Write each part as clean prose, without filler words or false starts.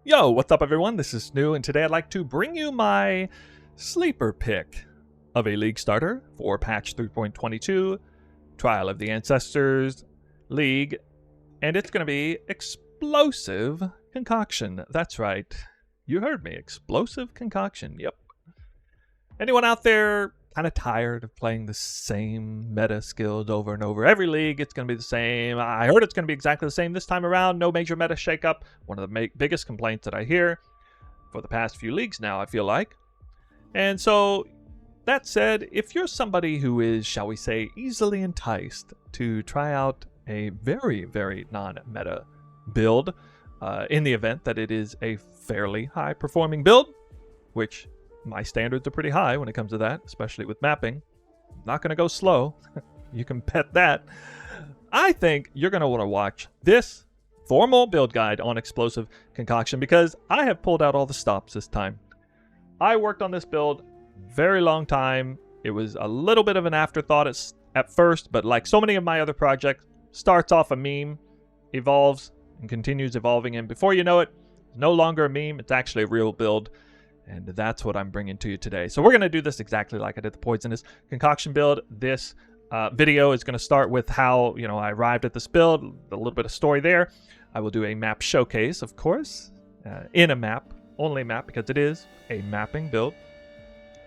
Yo, what's up everyone? This is Snoo, and today I'd like to bring you my sleeper pick of a league starter for patch 3.22, Trial of the Ancestors League, and it's going to be Explosive Concoction. That's right. You heard me. Explosive Concoction. Yep. Anyone out there kind of tired of playing the same meta skills over and over? Every league, it's going to be the same. I heard it's going to be exactly the same this time around. No major meta shakeup. One of the biggest complaints that I hear for the past few leagues now, I feel like. And so, that said, if you're somebody who is, shall we say, easily enticed to try out a very, very non-meta build, in the event that it is a fairly high-performing build, which my standards are pretty high when it comes to that, especially with mapping. Not going to go slow. You can bet that. I think you're going to want to watch this formal build guide on Explosive Concoction because I have pulled out all the stops this time. I worked on this build very long time. It was a little bit of an afterthought at first, but like so many of my other projects, starts off a meme, evolves, and continues evolving, and before you know it, it's no longer a meme, it's actually a real build. And that's what I'm bringing to you today. So we're going to do this exactly like I did the Poisonous Concoction build. This video is going to start with how, I arrived at this build, a little bit of story there. I will do a map showcase, of course, in a map, only map, because it is a mapping build.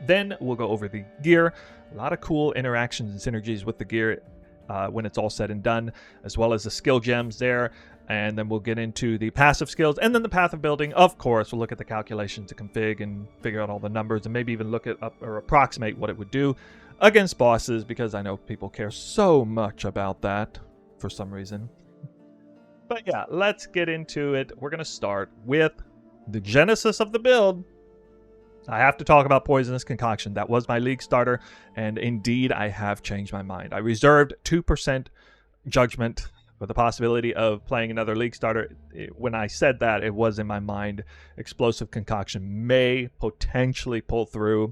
Then we'll go over the gear, a lot of cool interactions and synergies with the gear when it's all said and done, as well as the skill gems there. And then we'll get into the passive skills and then the path of building. Of course, we'll look at the calculations to config and figure out all the numbers and maybe even look at or approximate what it would do against bosses, because I know people care so much about that for some reason. But yeah, let's get into it. We're going to start with the genesis of the build. I have to talk about Poisonous Concoction. That was my league starter, and indeed I have changed my mind. I reserved 2% judgment with the possibility of playing another league starter. When I said that, it was in my mind. Explosive Concoction may potentially pull through.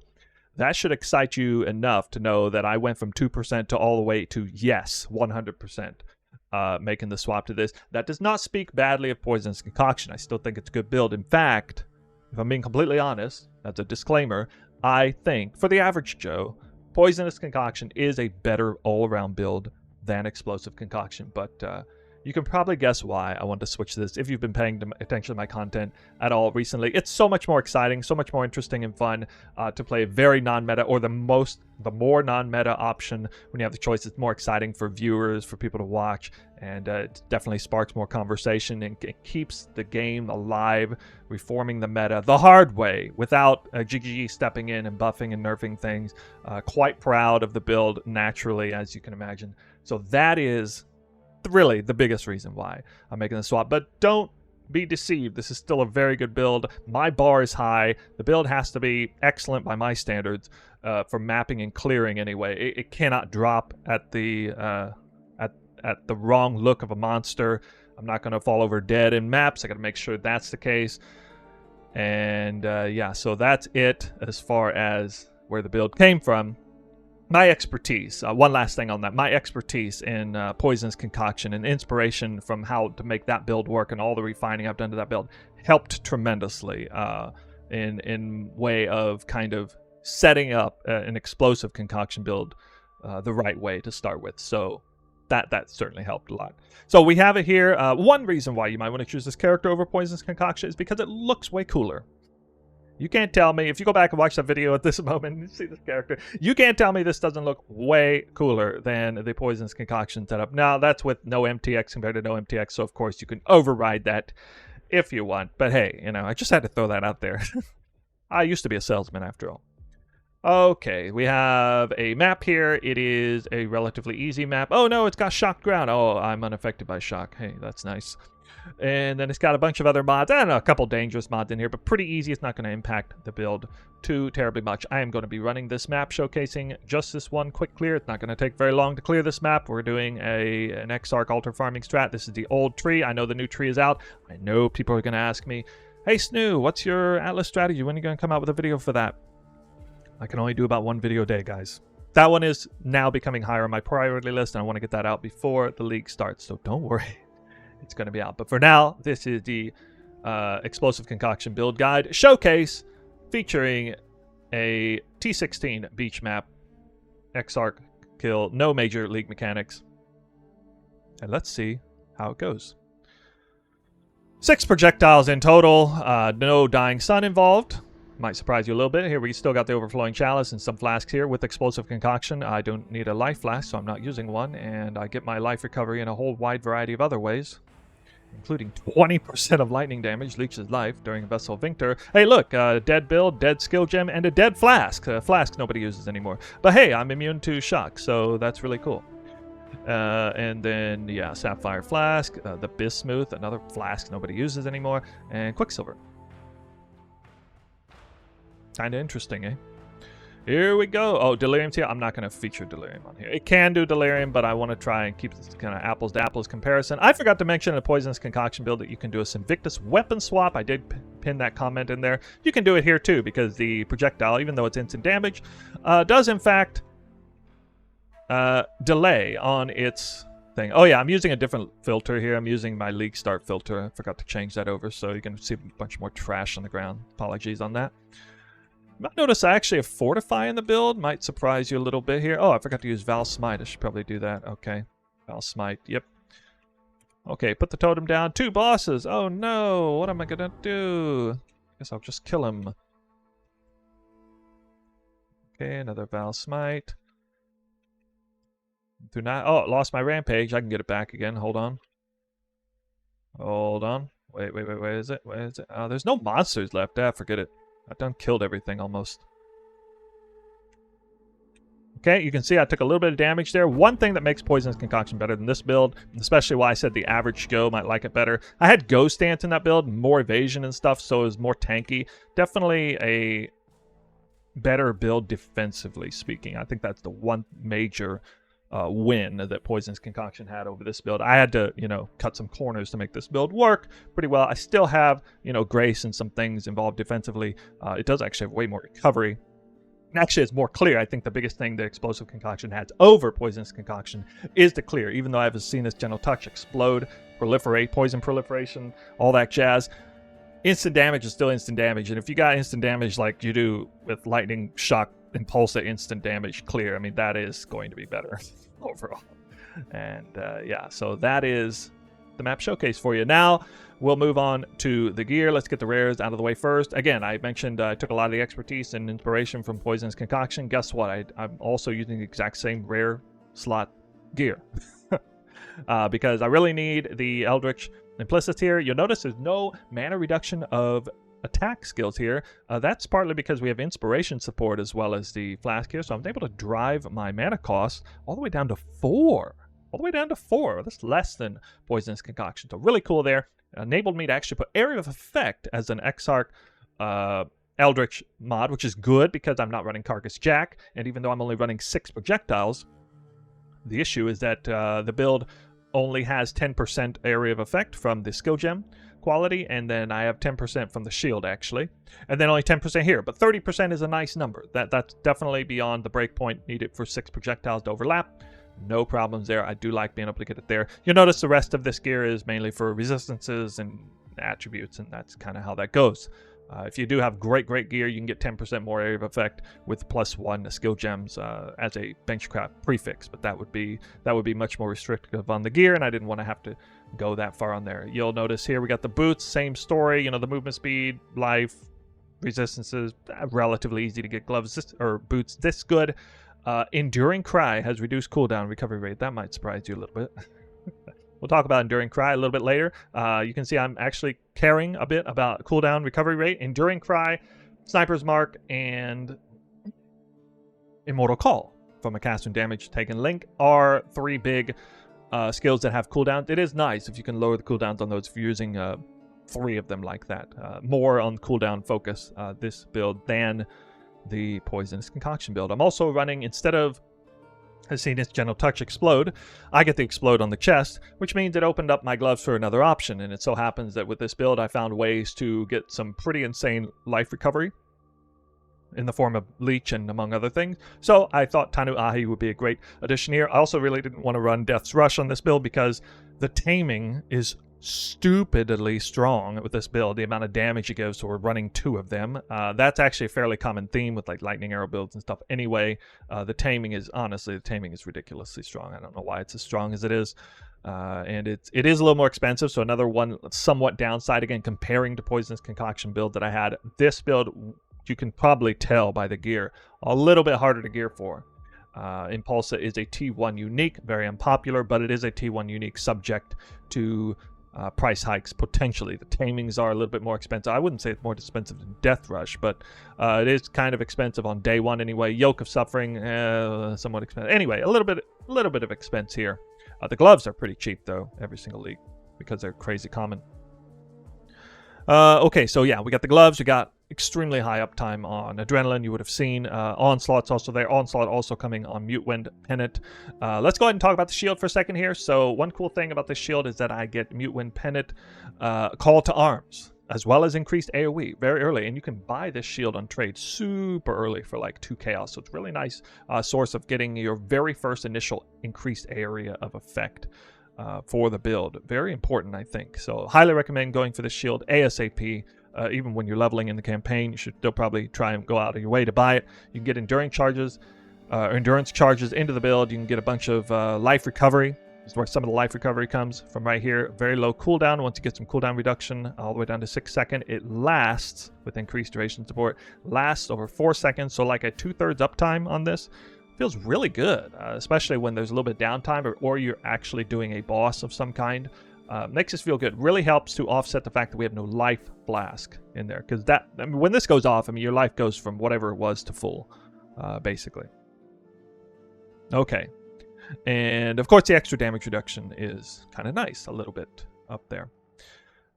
That should excite you enough to know that I went from 2% to all the way to yes, 100%, making the swap to this. That does not speak badly of Poisonous Concoction. I still think it's a good build. In fact, if I'm being completely honest, that's a disclaimer, I think, for the average Joe, Poisonous Concoction is a better all-around build than Explosive Concoction, but you can probably guess why I want to switch this if you've been paying attention to my content at all recently. It's so much more exciting, so much more interesting and fun to play a very non-meta, or the more non-meta option when you have the choice. It's more exciting for viewers, for people to watch, and it definitely sparks more conversation and it keeps the game alive, reforming the meta the hard way without GGG stepping in and buffing and nerfing things. Quite proud of the build naturally, as you can imagine. So that is really the biggest reason why I'm making the swap. But don't be deceived. This is still a very good build. My bar is high. The build has to be excellent by my standards for mapping and clearing anyway. It cannot drop at the wrong look of a monster. I'm not going to fall over dead in maps. I got to make sure that's the case. And yeah, so that's it as far as where the build came from. My expertise, one last thing on that, my expertise in Poisonous Concoction and inspiration from how to make that build work and all the refining I've done to that build helped tremendously in way of kind of setting up an Explosive Concoction build the right way to start with. So that certainly helped a lot. So we have it here. One reason why you might want to choose this character over Poisonous Concoction is because it looks way cooler. You can't tell me, if you go back and watch that video at this moment and see this character, you can't tell me this doesn't look way cooler than the Poisonous Concoction setup. Now, that's with no MTX compared to no MTX, so of course you can override that if you want. But hey, I just had to throw that out there. I used to be a salesman after all. Okay, we have a map here. It is a relatively easy map. Oh no, it's got shocked ground. Oh, I'm unaffected by shock. Hey, that's nice. And then it's got a bunch of other mods. I don't know, a couple dangerous mods in here, but pretty easy. It's not going to impact the build too terribly much. I am going to be running this map showcasing just this one quick clear. It's not going to take very long to clear this map. We're doing an Exarch altar farming strat. This is the old tree. I know the new tree is out. I know people are going to ask me, hey Snoo, what's your Atlas strategy? When are you going to come out with a video for that? I can only do about one video a day, guys. That one is now becoming higher on my priority list, and I want to get that out before the league starts, so don't worry. It's going to be out. But for now, this is the Explosive Concoction build guide showcase featuring a T16 Beach map, Exarch kill, no major league mechanics. And let's see how it goes. 6 projectiles in total, no dying sun involved. Might surprise you a little bit. Here we still got the overflowing chalice and some flasks here with Explosive Concoction. I don't need a life flask, so I'm not using one, and I get my life recovery in a whole wide variety of other ways, including 20% of lightning damage, leeches life during Vessel of Victor. Hey, look, dead build, dead skill gem, and a dead flask. Flask nobody uses anymore. But hey, I'm immune to shock, so that's really cool. And then, yeah, Sapphire Flask, the Bismuth, another flask nobody uses anymore, and Quicksilver. Kind of interesting, eh? Here we go. Oh, Delirium's here. I'm not going to feature Delirium on here. It can do Delirium, but I want to try and keep this kind of apples to apples comparison. I forgot to mention in the Poisonous Concoction build that you can do a Invictus weapon swap. I did pin that comment in there. You can do it here too, because the projectile, even though it's instant damage, does in fact delay on its thing. Oh yeah, I'm using a different filter here. I'm using my League Start filter. I forgot to change that over, so you can see a bunch more trash on the ground. Apologies on that. You might notice I actually have Fortify in the build. Might surprise you a little bit here. Oh, I forgot to use Val Smite. I should probably do that. Okay. Val Smite. Yep. Okay, put the totem down. 2 bosses. Oh no. What am I going to do? Guess I'll just kill him. Okay, another Val Smite. Do not. Oh, lost my rampage. I can get it back again. Hold on. Hold on. Wait. Where is it? Where is it? Oh, there's no monsters left. Ah, forget it. I've done killed everything almost. Okay, you can see I took a little bit of damage there. One thing that makes Poisonous Concoction better than this build, especially why I said the average Go might like it better. I had Ghost Stance in that build, more evasion and stuff, so it was more tanky. Definitely a better build defensively speaking. I think that's the one major win that Poisonous Concoction had over this build. I had to, cut some corners to make this build work pretty well. I still have, Grace and some things involved defensively. It does actually have way more recovery. And actually, it's more clear. I think the biggest thing that Explosive Concoction has over Poisonous Concoction is the clear. Even though I haven't seen this Gentle Touch explode, proliferate, poison proliferation, all that jazz, instant damage is still instant damage. And if you got instant damage like you do with Lightning, Shock, Impulse at instant damage clear, I mean, that is going to be better overall. And yeah, so that is the map showcase for you. Now we'll move on to the gear. Let's get the rares out of the way first. Again, I mentioned I took a lot of the expertise and inspiration from Poisonous Concoction. Guess what? I'm also using the exact same rare slot gear because I really need the Eldritch Implicit here. You'll notice there's no mana reduction of attack skills here. That's partly because we have inspiration support as well as the flask here, so I'm able to drive my mana cost all the way down to 4. All the way down to 4. That's less than Poisonous Concoction. So really cool there. It enabled me to actually put Area of Effect as an Exarch Eldritch mod, which is good because I'm not running Carcass Jack, and even though I'm only running 6 projectiles, the issue is that the build only has 10% Area of Effect from the skill gem quality, and then I have 10% from the shield actually, and then only 10% here, but 30% is a nice number. That's definitely beyond the breakpoint needed for 6 projectiles to overlap. No problems there. I do like being able to get it there. You'll notice the rest of this gear is mainly for resistances and attributes, and that's kind of how that goes. If you do have great gear, you can get 10% more area of effect with +1 skill gems as a benchcraft prefix, but that would be much more restrictive on the gear, and I didn't want to have to go that far on there. You'll notice here we got the boots, same story. The movement speed, life, resistances, relatively easy to get gloves or boots this good. Enduring Cry has reduced cooldown recovery rate. That might surprise you a little bit. We'll talk about Enduring Cry a little bit later. You can see I'm actually caring a bit about cooldown recovery rate. Enduring Cry, Sniper's Mark, and Immortal Call from a cast and damage taken link are 3 big skills that have cooldowns. It is nice if you can lower the cooldowns on those if you're using 3 of them like that. More on cooldown focus this build than the Poisonous Concoction build. I'm also running, instead of seeing this Gentle Touch explode, I get the explode on the chest, which means it opened up my gloves for another option. And it so happens that with this build, I found ways to get some pretty insane life recovery in the form of leech and among other things. So I thought Tanu Ahi would be a great addition here. I also really didn't want to run Death's Rush on this build because the taming is stupidly strong with this build, the amount of damage it gives, so we're running 2 of them. That's actually a fairly common theme with like lightning arrow builds and stuff anyway. The taming is ridiculously strong. I don't know why it's as strong as it is. And it is a little more expensive, so another one somewhat downside again comparing to Poisonous Concoction build that I had. This build, you can probably tell by the gear, a little bit harder to gear for. Impulsa is a T1 unique, very unpopular, but it is a T1 unique subject to price hikes potentially. The tamings are a little bit more expensive. I wouldn't say it's more expensive than Death Rush, but it is kind of expensive on day 1 anyway. Yoke of Suffering, somewhat expensive. Anyway, a little bit of expense here. The gloves are pretty cheap though, every single league, because they're crazy common. Okay, so yeah, we got the gloves. We got extremely high uptime on Adrenaline. You would have seen Onslaught's also there. Onslaught also coming on Mute Wind Pennant. Let's go ahead and talk about the shield for a second here. So one cool thing about this shield is that I get Mute Wind Pennant, Call to Arms, as well as increased AoE very early. And you can buy this shield on trade super early for like 2 chaos. So it's really nice source of getting your very first initial increased area of effect for the build. Very important, I think. So highly recommend going for the shield ASAP. Even when you're leveling in the campaign, you should still probably try and go out of your way to buy it. You can get endurance charges into the build. You can get a bunch of life recovery. This is where some of the life recovery comes from right here. Very low cooldown. Once you get some cooldown reduction all the way down to 6 seconds, it lasts with increased duration support. Lasts over 4 seconds. So like a 2/3 uptime on this. Feels really good, especially when there's a little bit of downtime or you're actually doing a boss of some kind. Makes us feel good. Really helps to offset the fact that we have no life flask in there. Because when this goes off, I mean, your life goes from whatever it was to full, basically. Okay. And, of course, the extra damage reduction is kind of nice. A little bit up there.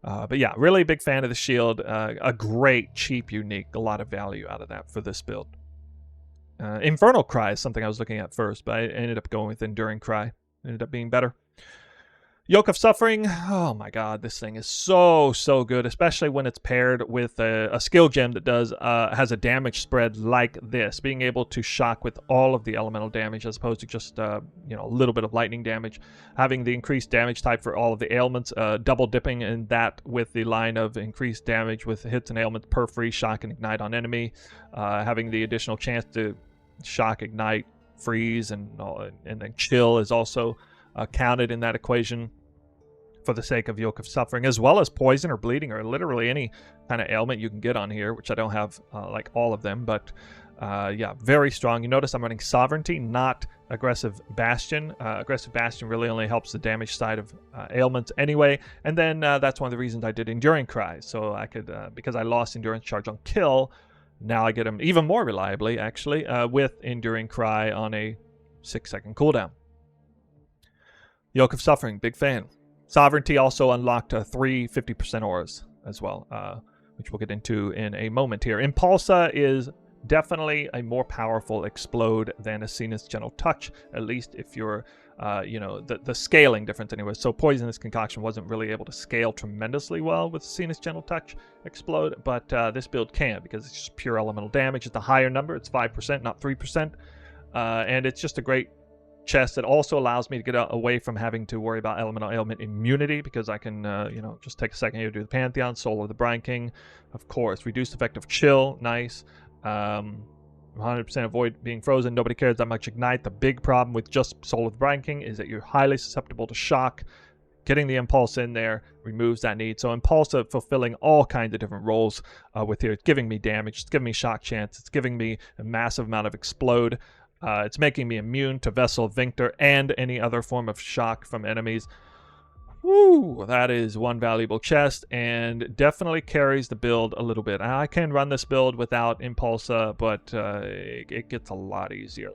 But, yeah, really big fan of the shield. A great, cheap, unique. A lot of value out of that for this build. Infernal Cry is something I was looking at first, but I ended up going with Enduring Cry. Ended up being better. Yoke of Suffering, oh my god, this thing is so good, especially when it's paired with a skill gem that has a damage spread like this, being able to shock with all of the elemental damage as opposed to just a little bit of lightning damage, having the increased damage type for all of the ailments, double dipping in that with the line of increased damage with hits and ailments per free shock and ignite on enemy, having the additional chance to shock, ignite, freeze, and then chill is also counted in that equation for the sake of Yoke of Suffering, as well as poison or bleeding or literally any kind of ailment you can get on here, which I don't have like all of them, but yeah, very strong. You notice I'm running Sovereignty, not Aggressive Bastion. Aggressive Bastion really only helps the damage side of ailments anyway, and then that's one of the reasons I did Enduring Cry, so I could, because I lost Endurance Charge on kill, now I get them even more reliably, actually, with Enduring Cry on a 6-second cooldown. Yoke of Suffering, big fan. Sovereignty also unlocked 3 50% auras as well, which we'll get into in a moment here. Impulsa is definitely a more powerful explode than a Asena's Gentle Touch, at least if you're, the scaling difference anyway. So Poisonous Concoction wasn't really able to scale tremendously well with Asena's Gentle Touch explode, but this build can because it's just pure elemental damage. It's a higher number. It's 5%, not 3%, and it's just a great chest that also allows me to get away from having to worry about elemental ailment immunity because I can, just take a second here to do the Pantheon, Soul of the Brine King, of course. Reduced effect of chill, nice. 100% avoid being frozen. Nobody cares that much. Ignite. The big problem with just Soul of the Brine King is that you're highly susceptible to shock. Getting the Impulse in there removes that need. So Impulsa fulfilling all kinds of different roles with here. It's giving me damage. It's giving me shock chance. It's giving me a massive amount of explode. It's making me immune to Vessel of Vinctor and any other form of shock from enemies. Woo! That is one valuable chest and definitely carries the build a little bit. I can run this build without Impulsa, but it gets a lot easier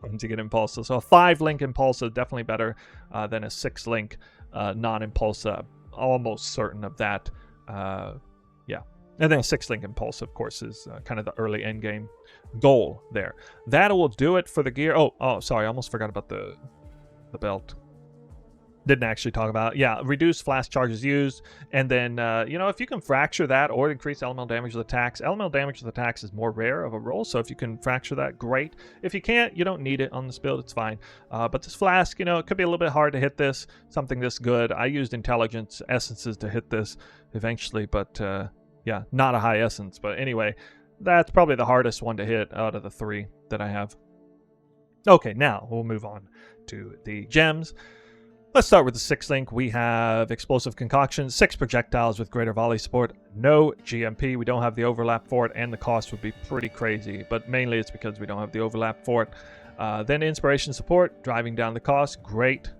once you get Impulsa. So a 5-link Impulsa is definitely better than a 6-link non-Impulsa. Almost certain of that. Yeah. And then a 6-link Impulsa, of course, is kind of the early endgame goal there. That will do it for the gear. Oh, sorry, I almost forgot about the belt. Didn't actually talk about. Yeah, reduce flash charges used, and then if you can fracture that or increase elemental damage with attacks. Elemental damage with attacks is more rare of a roll, so if you can fracture that, great. If you can't, you don't need it on this build, it's fine. But this flask, it could be a little bit hard to hit this, something this good. I used intelligence essences to hit this eventually, but yeah, not a high essence. But anyway, that's probably the hardest one to hit out of the 3 that I have. Okay, now we'll move on to the gems. Let's start with the 6th link. We have Explosive Concoction, 6 projectiles with greater volley support, no GMP. We don't have the overlap for it, and the cost would be pretty crazy, but mainly it's because we don't have the overlap for it. Then Inspiration Support, driving down the cost, great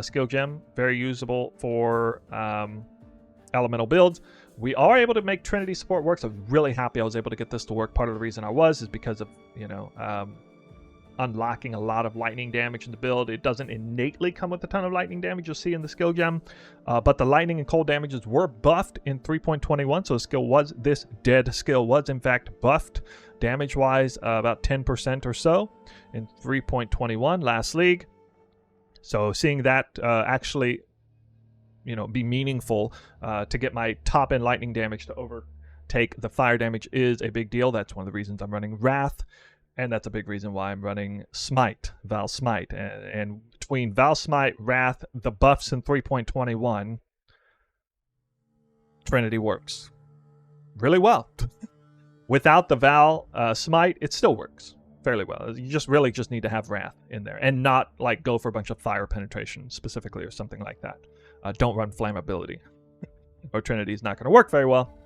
skill gem, very usable for elemental builds. We are able to make Trinity support work, so I'm really happy I was able to get this to work. Part of the reason I was is because of, unlocking a lot of lightning damage in the build. It doesn't innately come with a ton of lightning damage you'll see in the skill gem, but the lightning and cold damages were buffed in 3.21, so this dead skill was in fact buffed damage wise about 10% or so in 3.21 last league. So seeing that actually be meaningful to get my top end lightning damage to overtake the fire damage is a big deal. That's one of the reasons I'm running Wrath. And that's a big reason why I'm running Smite, Val Smite. And between Val Smite, Wrath, the buffs in 3.21, Trinity works really well. Without the Val Smite, it still works fairly well. You just need to have Wrath in there and not like go for a bunch of fire penetration specifically or something like that. Don't run flammability or Trinity is not going to work very well.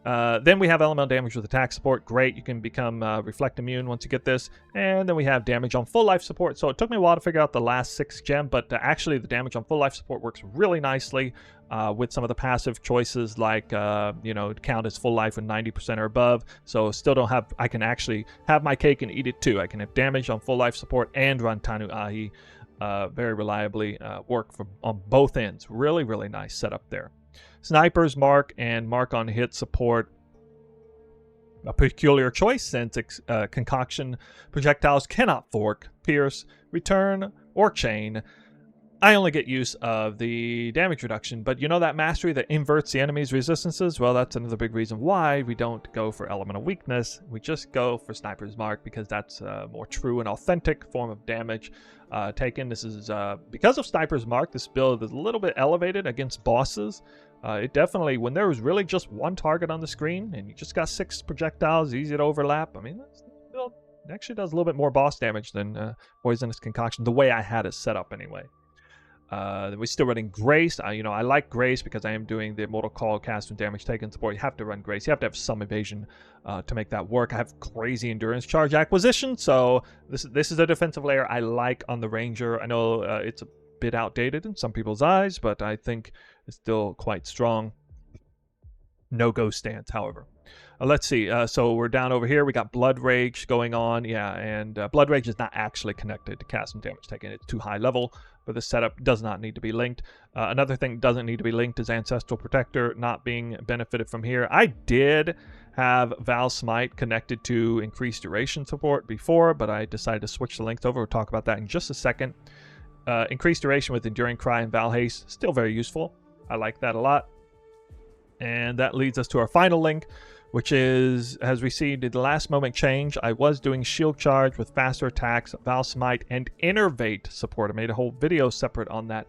Then we have elemental damage with attack support. Great, you can become reflect immune once you get this. And then we have damage on full life support. So it took me a while to figure out the last 6 gem, but actually the damage on full life support works really nicely with some of the passive choices like, count as full life with 90% or above. So still don't have, I can actually have my cake and eat it too. I can have damage on full life support and run Tanu Ahi very reliably, work on both ends. Really, really nice setup there. Sniper's Mark and Mark on Hit support a peculiar choice since Concoction projectiles cannot fork, pierce, return, or chain. I only get use of the damage reduction, but that mastery that inverts the enemy's resistances? Well, that's another big reason why we don't go for elemental weakness. We just go for Sniper's Mark because that's a more true and authentic form of damage taken. This is because of Sniper's Mark, this build is a little bit elevated against bosses. It definitely, when there was really just one target on the screen and you just got 6 projectiles, easy to overlap, I mean, this build actually does a little bit more boss damage than Poisonous Concoction, the way I had it set up anyway. We're still running Grace. I like Grace because I am doing the Mortal Call cast and damage taken support. You have to run Grace. You have to have some evasion to make that work. I have crazy endurance charge acquisition, so this is a defensive layer I like on the Ranger. I know it's a bit outdated in some people's eyes, but I think it's still quite strong. No ghost stance, however. Let's see. So we're down over here. We got Blood Rage going on. Yeah, and Blood Rage is not actually connected to cast and damage taken. It's too high level, but the setup does not need to be linked. Another thing doesn't need to be linked is Ancestral Protector not being benefited from here. I did have Val Smite connected to increased duration support before, but I decided to switch the links over. We'll talk about that in just a second. Increased duration with Enduring Cry and Val Haste, still very useful. I like that a lot. And that leads us to our final link, which has received the last moment change. I was doing Shield Charge with faster attacks, Val Smite, and Innervate support. I made a whole video separate on that.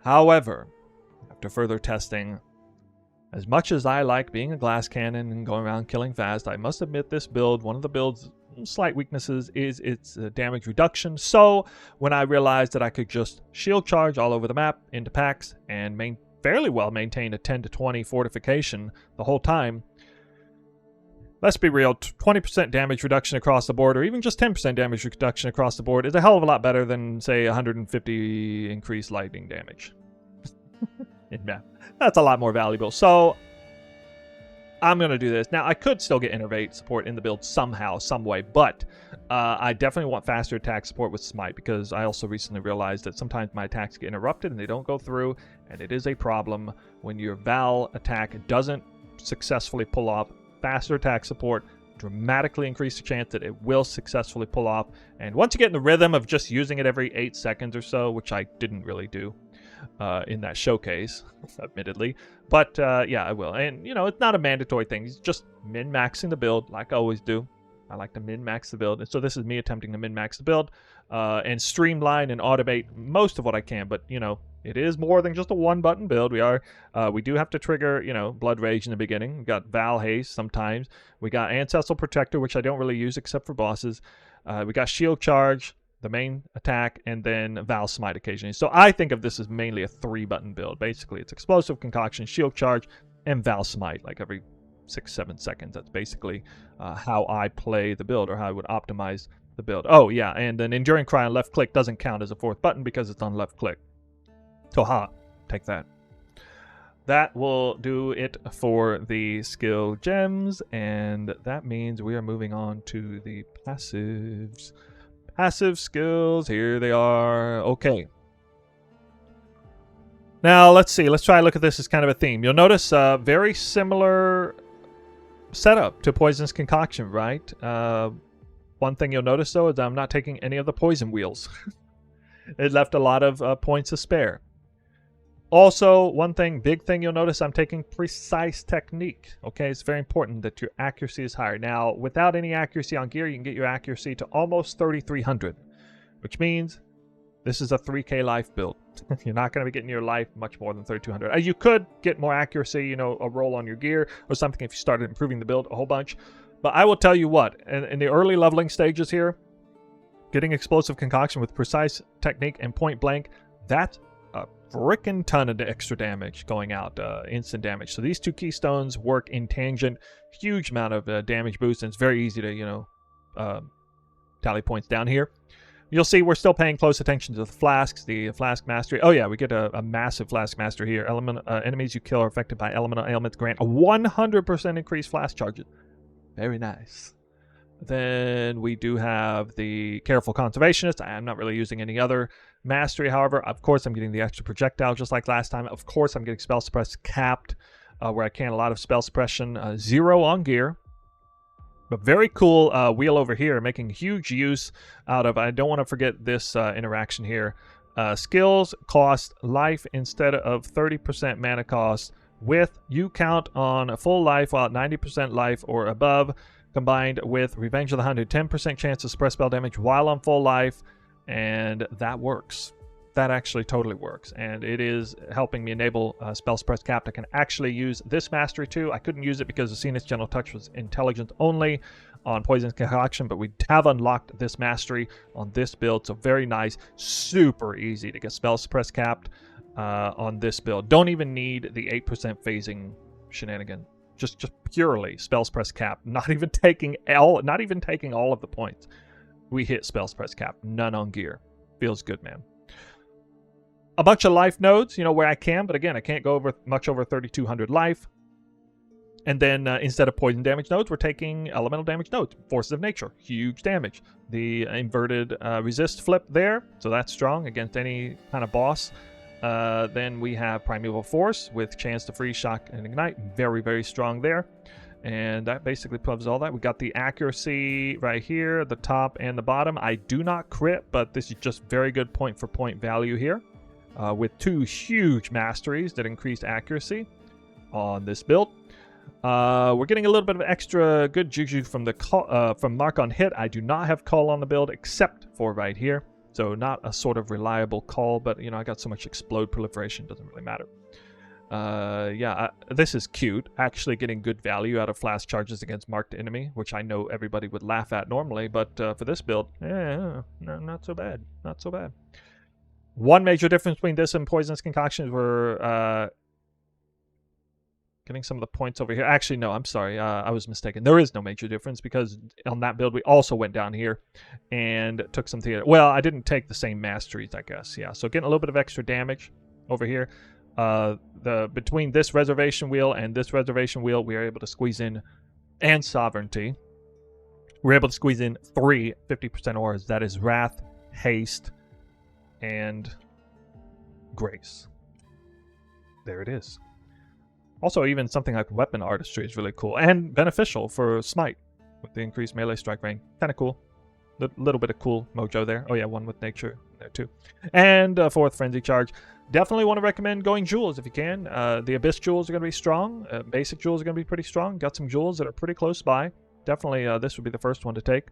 However, after further testing, as much as I like being a glass cannon and going around killing fast, I must admit this build, one of the build's slight weaknesses is its damage reduction. So when I realized that I could just Shield Charge all over the map into packs and fairly well maintain a 10 to 20 fortification the whole time, let's be real, 20% damage reduction across the board, or even just 10% damage reduction across the board is a hell of a lot better than, say, 150 increased lightning damage. Yeah, that's a lot more valuable. So I'm going to do this. Now, I could still get Innervate support in the build somehow, some way, but I definitely want faster attack support with Smite, because I also recently realized that sometimes my attacks get interrupted and they don't go through, and it is a problem when your Val attack doesn't successfully pull off. Faster attack support dramatically increase the chance that it will successfully pull off, and once you get in the rhythm of just using it every 8 seconds or so, which I didn't really do, in that showcase, admittedly. But yeah, I will. And, you know, it's not a mandatory thing. It's just min-maxing the build like I always do. I like to min-max the build. And so this is me attempting to min-max the build and streamline and automate most of what I can. But, you know, it is more than just a one-button build. We do have to trigger, you know, Blood Rage in the beginning. We got Val Haste sometimes. We got Ancestral Protector, which I don't really use except for bosses. We got Shield Charge, the main attack, and then Val Smite occasionally. So I think of this as mainly a 3-button build. Basically, it's Explosive Concoction, Shield Charge, and Val Smite, like every 6-7 seconds. That's basically how I play the build, or how I would optimize the build. Oh, yeah, and an Enduring Cry on left click doesn't count as a 4th button because it's on left click. So, take that. That will do it for the skill gems, and that means we are moving on to the passives. Passive skills, here they are. Okay. Now, let's see. Let's try to look at this as kind of a theme. You'll notice very similar setup to Poisonous Concoction, right? One thing you'll notice, though, is I'm not taking any of the poison wheels. It left a lot of points to spare. Also, big thing you'll notice, I'm taking precise technique. Okay, it's very important that your accuracy is higher. Now, without any accuracy on gear, you can get your accuracy to almost 3,300, which means this is a 3k life build. You're not going to be getting your life much more than 3,200. You could get more accuracy, you know, a roll on your gear or something if you started improving the build a whole bunch. But I will tell you what, in the early leveling stages here, getting Explosive Concoction with precise technique and point blank, that's a frickin' ton of extra damage going out, instant damage. So these 2 keystones work in tangent, huge amount of damage boost, and it's very easy to, you know, tally points down here. You'll see we're still paying close attention to the flasks, the flask mastery. Oh yeah, we get a massive flask mastery here. Enemies you kill are affected by elemental ailments grant a 100% increased flask charges. Very nice. Then we do have the Careful Conservationist. I'm not really using any other mastery, however. Of course, I'm getting the extra projectile just like last time. Of course, I'm getting Spell Suppress capped, where I can a lot of Spell Suppression. 0 on gear. But very cool wheel over here, making huge use out of, I don't want to forget this interaction here. Skills cost life instead of 30% mana cost with you count on a full life while at 90% life or above, combined with Revenge of the Hunted, 10% chance to suppress spell damage while on full life, and that works. That actually totally works, and it is helping me enable Spell Suppress Capped. I can actually use this mastery too. I couldn't use it because the Zenith's Gentle Touch was intelligence only on Poisonous Concoction, but we have unlocked this mastery on this build, so very nice. Super easy to get Spell Suppress Capped on this build. Don't even need the 8% phasing shenanigan. Just purely Spell Suppress Cap. Not even taking all of the points. We hit Spell Suppress Cap. None on gear. Feels good, man. A bunch of life nodes, you know, where I can, but again, I can't go much over 3,200 life. And then instead of poison damage nodes, we're taking elemental damage nodes. Forces of Nature, huge damage. The inverted resist flip there, so that's strong against any kind of boss. Then we have Primeval Force with chance to freeze, shock, and ignite. Very, very strong there. And that basically covers all that. We got the accuracy right here, the top and the bottom. I do not crit, but this is just very good point-for-point value here. With 2 huge masteries that increase accuracy on this build. We're getting a little bit of extra good juju from from Mark on Hit. I do not have Call on the build except for right here. So not a sort of reliable call, but you know, I got so much Explode Proliferation, doesn't really matter. Yeah, this is cute. Actually getting good value out of flash charges against marked enemy, which I know everybody would laugh at normally, but for this build, no, not so bad. Not so bad. One major difference between this and Poisonous Concoction is we're getting some of the points over here. Actually, no, I'm sorry. I was mistaken. There is no major difference because on that build, we also went down here and took some theater. Well, I didn't take the same masteries, I guess. Yeah, so getting a little bit of extra damage over here. Between this reservation wheel and this reservation wheel, we are able to squeeze in, and Sovereignty. We're able to squeeze in 3 50% auras. That is Wrath, Haste, and Grace. There it is. Also, even something like Weapon Artistry is really cool and beneficial for Smite with the increased melee strike range. Kind of cool. Little bit of cool mojo there. Oh yeah, one with nature. there too. And fourth, Frenzy Charge. Definitely want to recommend going Jewels if you can. The Abyss Jewels are going to be strong. Basic Jewels are going to be pretty strong. Got some Jewels that are pretty close by. Definitely this would be the first one to take.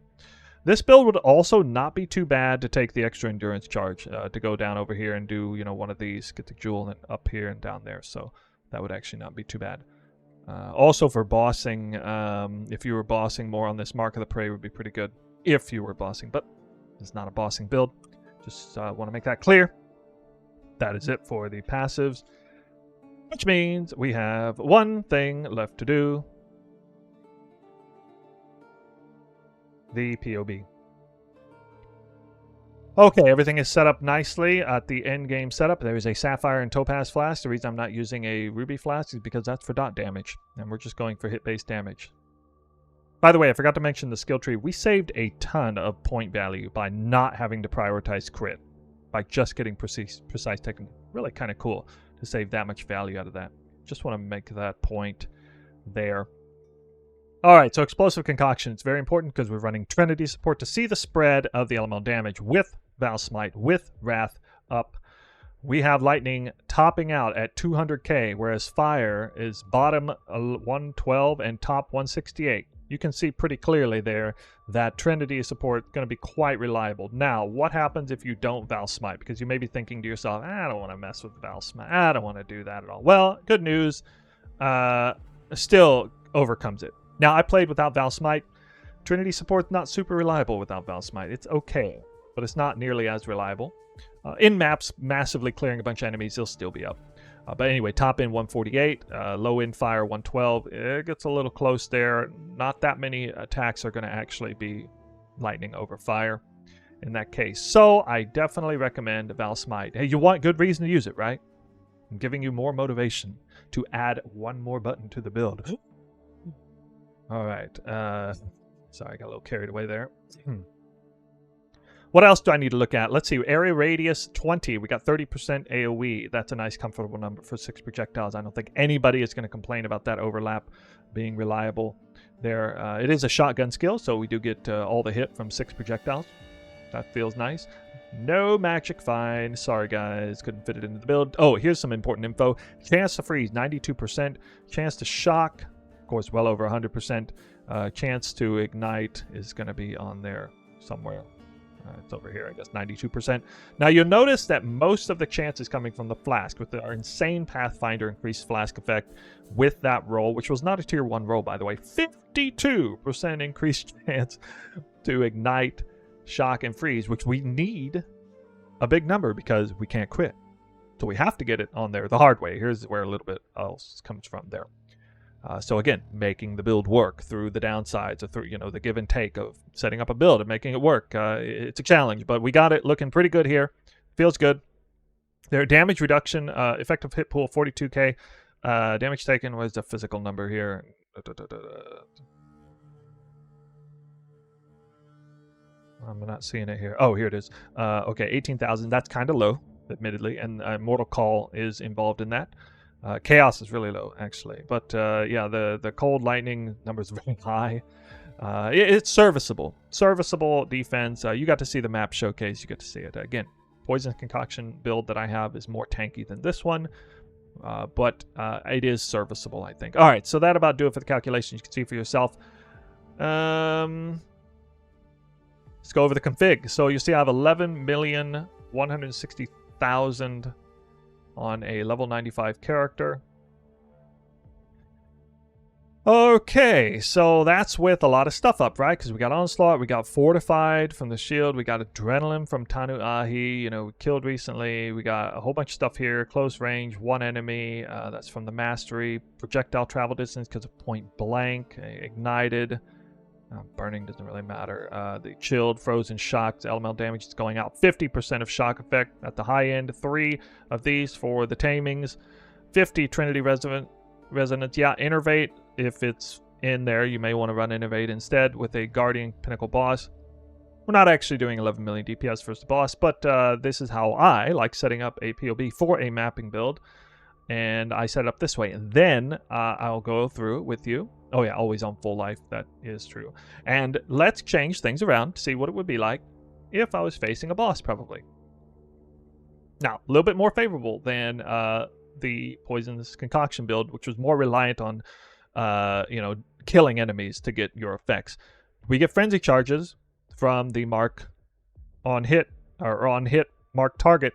This build would also not be too bad to take the extra Endurance Charge, to go down over here and do, one of these, get the Jewel, and up here and down there. So that would actually not be too bad. Also for bossing, if you were bossing more on this Mark of the Prey would be pretty good. If you were bossing, but it's not a bossing build. Just want to make that clear. That is it for the passives, which means we have one thing left to do. The PoB. Okay, everything is set up nicely at the end game setup. There is a Sapphire and Topaz Flask. The reason I'm not using a Ruby Flask is because that's for dot damage, and we're just going for hit-based damage. By the way, I forgot to mention the skill tree. We saved a ton of point value by not having to prioritize crit, by just getting precise technique. Really kind of cool to save that much value out of that. Just want to make that point there. All right, so Explosive Concoction. It's very important because we're running Trinity support to see the spread of the elemental damage with Val Smite, with Wrath up. We have Lightning topping out at 200k, whereas Fire is bottom 112 and top 168. You can see pretty clearly there that Trinity support is going to be quite reliable. Now, what happens if you don't Val Smite? Because you may be thinking to yourself, I don't want to mess with Val Smite. I don't want to do that at all. Well, good news. Still overcomes it. Now, I played without Val Smite. Trinity support's not super reliable without Val Smite. It's okay, but it's not nearly as reliable. In maps, massively clearing a bunch of enemies, they'll still be up. But anyway, top end 148, low end fire 112. It gets a little close there. Not that many attacks are going to actually be lightning over fire in that case. So I definitely recommend Val Smite. Hey, you want good reason to use it, right? I'm giving you more motivation to add one more button to the build. All right. Sorry, I got a little carried away there. What else do I need to look at? Let's see. Area radius 20. We got 30% AoE. That's a nice, comfortable number for 6 projectiles. I don't think anybody is going to complain about that overlap being reliable there. It is a shotgun skill, so we do get all the hit from 6 projectiles. That feels nice. No magic fine. Sorry, guys. Couldn't fit it into the build. Oh, here's some important info. Chance to freeze, 92%. Chance to shock, of course, well over 100%. Chance to ignite is going to be on there somewhere. It's over here, I guess, 92%. Now, you'll notice that most of the chance is coming from the flask with our insane Pathfinder increased flask effect with that roll, which was not a tier 1 roll, by the way. 52% increased chance to ignite, shock, and freeze, which we need a big number because we can't quit. So we have to get it on there the hard way. Here's where a little bit else comes from there. So again, making the build work through the downsides, or through the give and take of setting up a build and making it work. It's a challenge, but we got it looking pretty good here. Feels good. Their damage reduction, effective hit pool 42k. Damage taken was the physical number here. I'm not seeing it here. Oh, here it is. Okay, 18,000. That's kind of low, admittedly, and Mortal Call is involved in that. Chaos is really low, actually. But yeah, the cold lightning number is very high. It's serviceable. Serviceable defense. You got to see the map showcase. You get to see it. Again, Poisonous Concoction build that I have is more tanky than this one. But it is serviceable, I think. All right, so that about do it for the calculations. You can see for yourself. Let's go over the config. So you see I have 11,160,000 on a level 95 character. Okay, so that's with a lot of stuff up, right? Because we got Onslaught, we got Fortified from the shield, we got Adrenaline from Tanu Ahi, we killed recently, we got a whole bunch of stuff here, close range, one enemy, that's from the Mastery, projectile travel distance because of point blank, ignited, burning doesn't really matter, the chilled, frozen, shocked, elemental damage is going out, 50% of shock effect at the high end, 3 of these for the tamings, 50 Trinity Resonance, yeah, Innervate. If it's in there, you may want to run Innervate instead with a Guardian Pinnacle boss. We're not actually doing 11 million DPS versus the boss, but this is how I like setting up a PoB for a mapping build. And I set it up this way. And then I'll go through it with you. Oh yeah, always on full life. That is true. And let's change things around to see what it would be like if I was facing a boss, probably. Now, a little bit more favorable than the Poisonous Concoction build, which was more reliant on, killing enemies to get your effects. We get Frenzy Charges from the mark on hit, or on hit, mark target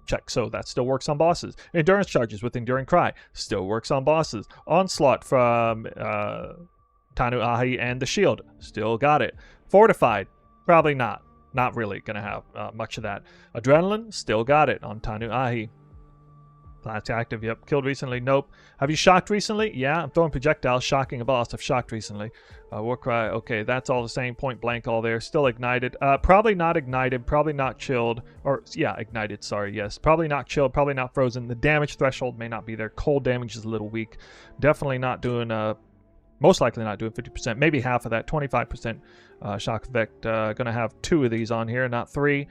check, so that still works on bosses. Endurance Charges with Enduring Cry still works on bosses. Onslaught from Tanu Ahi and the shield, still got it. Fortified, probably not really gonna have much of that. Adrenaline, still got it on Tanu Ahi. That's active, yep. Killed recently, nope. Have you shocked recently? Yeah, I'm throwing projectiles, shocking a boss. I've shocked recently. War Cry, okay, that's all the same, point blank all there. Still ignited. Probably not ignited, probably not chilled. Or, yeah, ignited, sorry, yes. Probably not chilled, probably not frozen. The damage threshold may not be there. Cold damage is a little weak. Definitely not doing, most likely not doing 50%, maybe half of that, 25% shock effect. Gonna have 2 of these on here, not 3.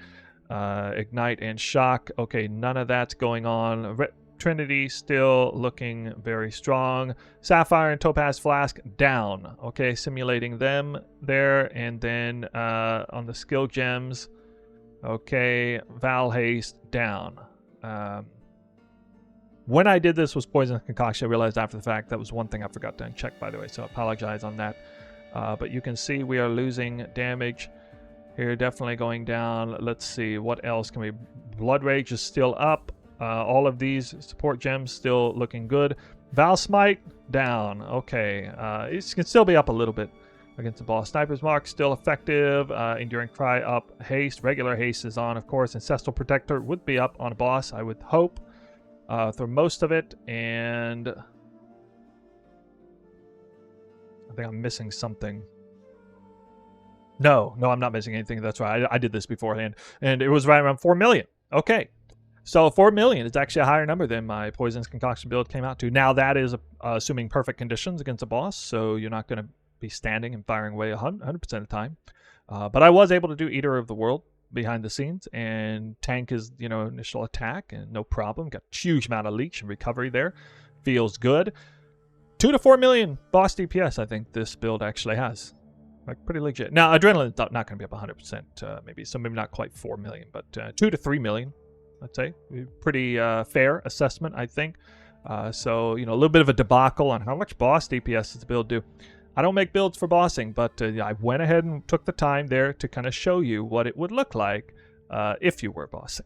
Ignite and shock. Okay, none of that's going on. Trinity still looking very strong. Sapphire and Topaz Flask down. Okay, simulating them there. And then on the skill gems, okay, Val Haste down. When I did this was Poisonous Concoction. I realized after the fact that was one thing I forgot to uncheck, by the way, so I apologize on that. But you can see we are losing damage here, definitely going down. Let's see, what else can we... Blood Rage is still up. All of these support gems still looking good. Val Smite down. Okay, it can still be up a little bit against the boss. Sniper's Mark still effective. Enduring Cry up. Haste, regular haste is on, of course. Ancestral Protector would be up on a boss, I would hope, for most of it. And I think I'm missing something. No, I'm not missing anything. That's right. I did this beforehand, and it was right around 4 million. Okay. So 4 million is actually a higher number than my Poisonous Concoction build came out to. Now that is assuming perfect conditions against a boss, so you're not going to be standing and firing away 100% of the time. But I was able to do Eater of the World behind the scenes and tank his initial attack, and no problem. Got a huge amount of leech and recovery there. Feels good. 2 to 4 million boss DPS I think this build actually has. Like, pretty legit. Now, Adrenaline's not going to be up 100%, maybe. So maybe not quite 4 million, but 2 to 3 million. I'd say pretty fair assessment, I think. So, a little bit of a debacle on how much boss DPS does the build do. I don't make builds for bossing, but I went ahead and took the time there to kind of show you what it would look like if you were bossing.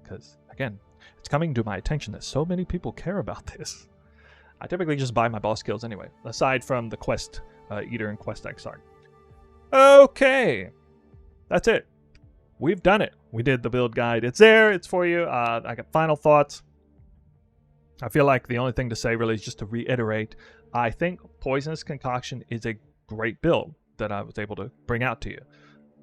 Because, again, it's coming to my attention that so many people care about this. I typically just buy my boss kills anyway, aside from the Quest Eater and Quest XR. Okay, that's it. We've done it. We did the build guide. It's there. It's for you. I got final thoughts. I feel like the only thing to say really is just to reiterate. I think Poisonous Concoction is a great build that I was able to bring out to you.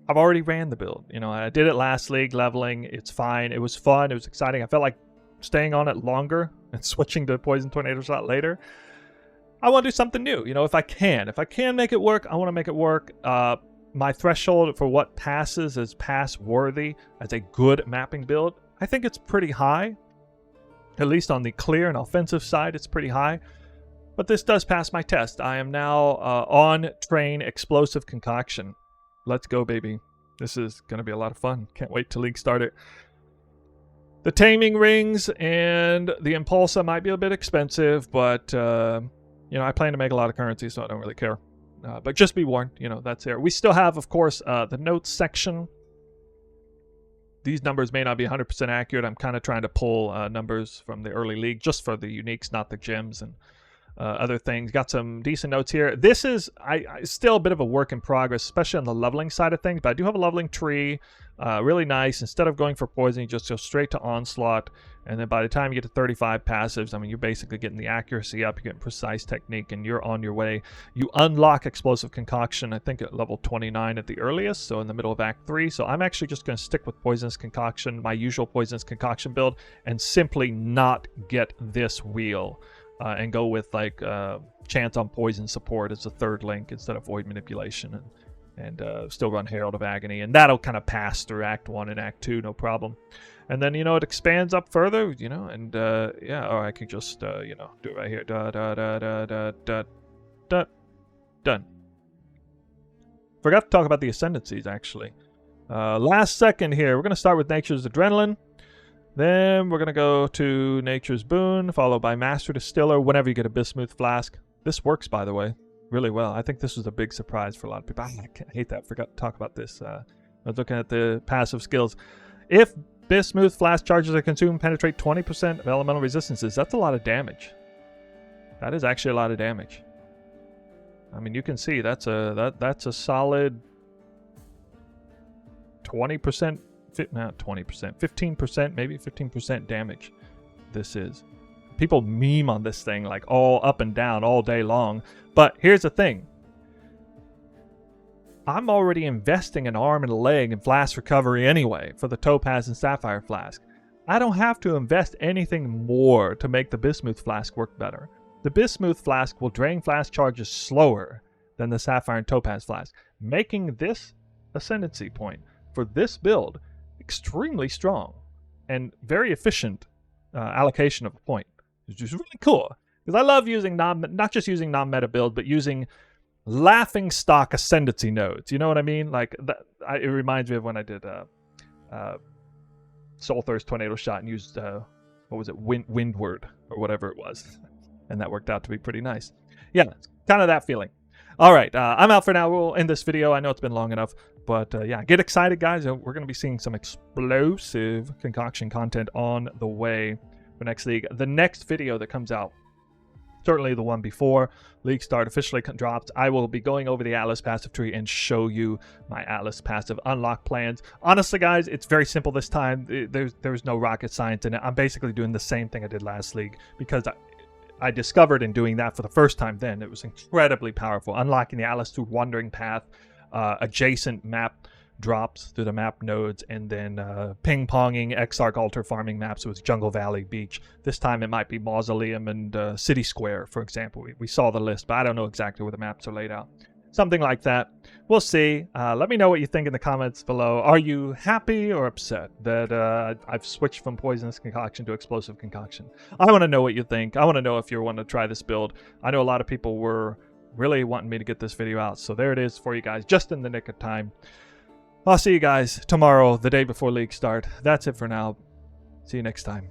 I've already ran the build. I did it last league leveling. It's fine. It was fun. It was exciting. I felt like staying on it longer and switching to Poison Tornado Shot later. I want to do something new. If I can make it work, I want to make it work. My threshold for what passes as pass-worthy as a good mapping build, I think it's pretty high. At least on the clear and offensive side, it's pretty high. But this does pass my test. I am now on train Explosive Concoction. Let's go, baby. This is going to be a lot of fun. Can't wait till League start it. The Taming Rings and the Impulsa might be a bit expensive, but, I plan to make a lot of currency, so I don't really care. But just be warned, that's there. We still have, of course, the notes section. These numbers may not be 100% accurate. I'm kind of trying to pull numbers from the early league just for the uniques, not the gems and other things. Got some decent notes here. This is still a bit of a work in progress, especially on the leveling side of things. But I do have a leveling tree. Really nice. Instead of going for poison, you just go straight to onslaught. And then by the time you get to 35 passives, you're basically getting the accuracy up, you're getting precise technique, and you're on your way. You unlock Explosive Concoction, I think at level 29 at the earliest, so in the middle of Act 3. So I'm actually just going to stick with Poisonous Concoction, my usual Poisonous Concoction build, and simply not get this wheel. And go with, Chance on Poison support as the third link instead of Void Manipulation. And still run Herald of Agony. And that'll kind of pass through Act 1 and Act 2, no problem. And then, it expands up further, and, or I can just, do it right here. Done. Forgot to talk about the Ascendancies, actually. Last second here. We're going to start with Nature's Adrenaline. Then we're going to go to Nature's Boon, followed by Master Distiller whenever you get a Bismuth Flask. This works, by the way, really well. I think this was a big surprise for a lot of people. I hate that. Forgot to talk about this. I was looking at the passive skills. If Bismuth Flask charges are consumed, penetrate 20% of elemental resistances. That's a lot of damage. That is actually a lot of damage. I mean, you can see that's a solid 20%. Not 20%, 15%, maybe 15% damage. This is. People meme on this thing like all up and down all day long. But here's the thing. I'm already investing an arm and a leg in flask recovery anyway for the Topaz and Sapphire Flask. I don't have to invest anything more to make the Bismuth Flask work better. The Bismuth Flask will drain flask charges slower than the Sapphire and Topaz Flask, making this ascendancy point for this build extremely strong and very efficient allocation of a point, which is really cool. Because I love using not just using non-meta build, but using laughing stock ascendancy nodes. You know what I mean? Like it reminds me of when I did Soul Thirst Tornado Shot and used what was it, Windward or whatever it was, and that worked out to be pretty nice. Yeah, kind of that feeling. All right, I'm out for now. We'll end this video. I know it's been long enough. But yeah, get excited, guys. We're going to be seeing some explosive concoction content on the way for next league. The next video that comes out, certainly the one before League Start officially drops, I will be going over the Atlas passive tree and show you my Atlas passive unlock plans. Honestly, guys, it's very simple this time. There's no rocket science in it. I'm basically doing the same thing I did last league because I discovered in doing that for the first time then. It was incredibly powerful. Unlocking the Atlas through Wandering Path, adjacent map drops through the map nodes, and then ping-ponging Exarch altar farming maps with Jungle Valley Beach. This time it might be Mausoleum and City Square, for example. We saw the list, but I don't know exactly where the maps are laid out. Something like that. We'll see. Let me know what you think in the comments below. Are you happy or upset that I've switched from Poisonous Concoction to Explosive Concoction? I want to know what you think. I want to know if you're wanting to try this build. I know a lot of people were really wanting me to get this video out, so there it is for you guys, just in the nick of time. I'll see you guys tomorrow, the day before League Start. That's it for now. See you next time.